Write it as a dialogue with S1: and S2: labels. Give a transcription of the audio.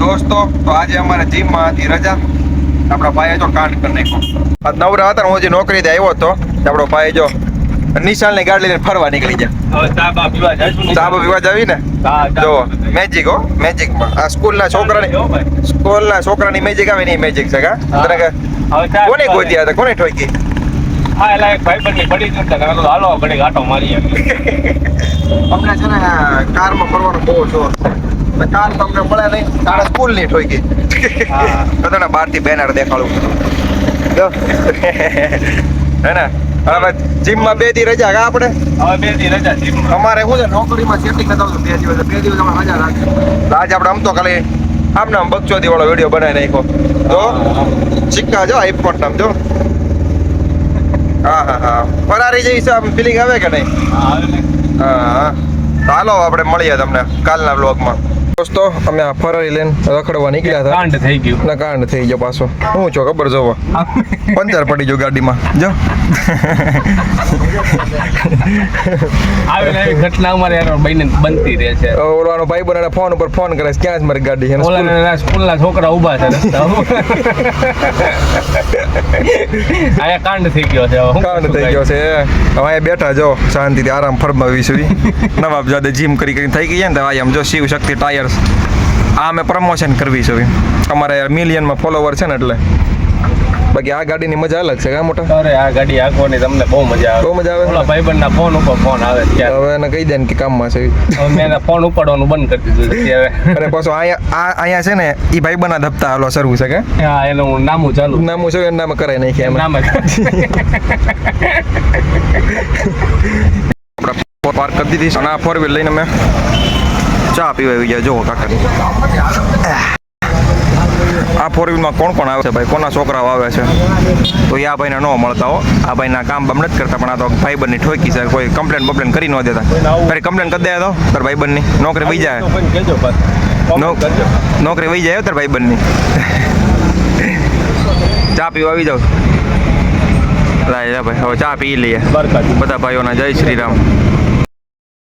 S1: દોસ્તો, તો આજે અમારે જીમમાં હતી રજા. આપણા ભાઈએ જો કાંડ કરી નાખ્યો. આ નવરા હતા, હું જે નોકરીથી આવ્યો હતો, આપણો ભાઈ જો નિશાલની ગાડી લઈને ફરવા નીકળી ગયા.
S2: હવે ચા બા પીવા જાશું ને?
S1: ચા પીવા જાવી ને? જો મેજિક હો, મેજિકમાં આ સ્કૂલના છોકરાની મેજિક આવે ને એ મેજિક છે કા? તને કે કોને ગોત્યા હતા, કોને ઠોકી?
S2: હા, એટલે એક ભાઈબંધની પડી જ નતા, કારણ કે હાલો ઘડીક આંટો મારીએ.
S1: અમને છે ને કારમાં ફરવાનો બહુ શોખ છે. કાર તો અમને મળે નહીં, તારે સ્કૂલની ઠોકી. તો તને બહારથી બેનર દેખાડું જો. હે ને? હવે જીમમાં 2 દી રજા કા આપણે?
S2: હવે 2 દી રજા જીમમાં.
S1: અમારે શું છે, નોકરીમાં સેટિંગ નતા આવતું 2 દિવસ, 2 દિવસ અમે રજા રાખી. આજે આપણે આમ તો ખાલી આમને આમ બકચોદી વાળો વિડીયો બનાવી નાખ્યો. તો સિક્કા જો આઈફોન નામ જો. હા ફરારી જેવી આમ ફિલિંગ આવે કે નહીં? હા. ચાલો આપણે મળીએ તમને કાલના વ્લોગમાં. દોસ્તો, અમે આ ફરારી લઈને રખડવા નીકળ્યા હતા.
S2: કાંડ થઈ ગયું.
S1: ના કાંડ થઈ ગયો પાછો. હું છો ખબર જોવો, પંચર પડી ગયો ગાડીમાં જો.
S2: આવી ઘટના અમારે બનતી રહે છે.
S1: ઓળવાનો ભાઈ બને ફોન ઉપર ફોન કરે છે, ક્યાં છે મારી ગાડી?
S2: સ્કૂલના છોકરા ઉભા છે આયા કાંડ થઈ ગયો છે.
S1: કાંડ થઈ ગયો છે. હવે અહીંયા બેઠા જો શાંતિથી આરામ ફરમાવીશું. નવાબ જાદે જીમ કરી થઈ ગઈ ને, આમ જો શિવ શક્તિ ટાયર્સ આ અમે પ્રમોશન કરવી છે. અમારે મિલિયનમાં ફોલોવર છે ને એટલે. બાકી આ ગાડીની મજા અલગ છે કા મોટા?
S2: અરે આ ગાડી હાંકવાની તમને બહુ મજા આવે.
S1: બહુ મજા આવે.
S2: ઓલા ભાઈબંધના ફોન ઉપર ફોન આવે ત્યારે
S1: હવે એને કહી દે ને કે કામમાં છે.
S2: હવે મેં એને ફોન ઉપાડવાનું બંધ કરી દીધું છે હવે.
S1: અને પાછો અહીંયા છે ને એ ભાઈબંધના ધપતા હાલો શરૂ છે કે?
S2: હા, એનું નામું ચાલુ.
S1: નામું છે એનું નામ કરાય નાખી એમ.
S2: નામ
S1: પાર્ક કરી દીધી અને આ 4 વ્હીલ લઈને અમે ચા પીવા આવી ગયા. જો કાકાની આ 4 વ્હીલમાં કોણ કોણ આવે છે ભાઈ, કોના છોકરાઓ આવે છે? તો એ આ ભાઈને ન મળતા હો. આ ભાઈના કામ બમ નથી કરતા, પણ આ તો ભાઈબંધની ઠોકી છે. કોઈ કમ્પ્લેન બમ્પ્લેન કરી ન દેતા. તારી કમ્પ્લેન કરી દે તો તાર ભાઈબંધની નોકરી વહી જાય. નોકરી વહી જાય તાર ભાઈબંધની. ચા પીવા આવી જાવ. ભાઈ હવે ચા પી લઈએ બધા ભાઈઓના. જય શ્રી રામ.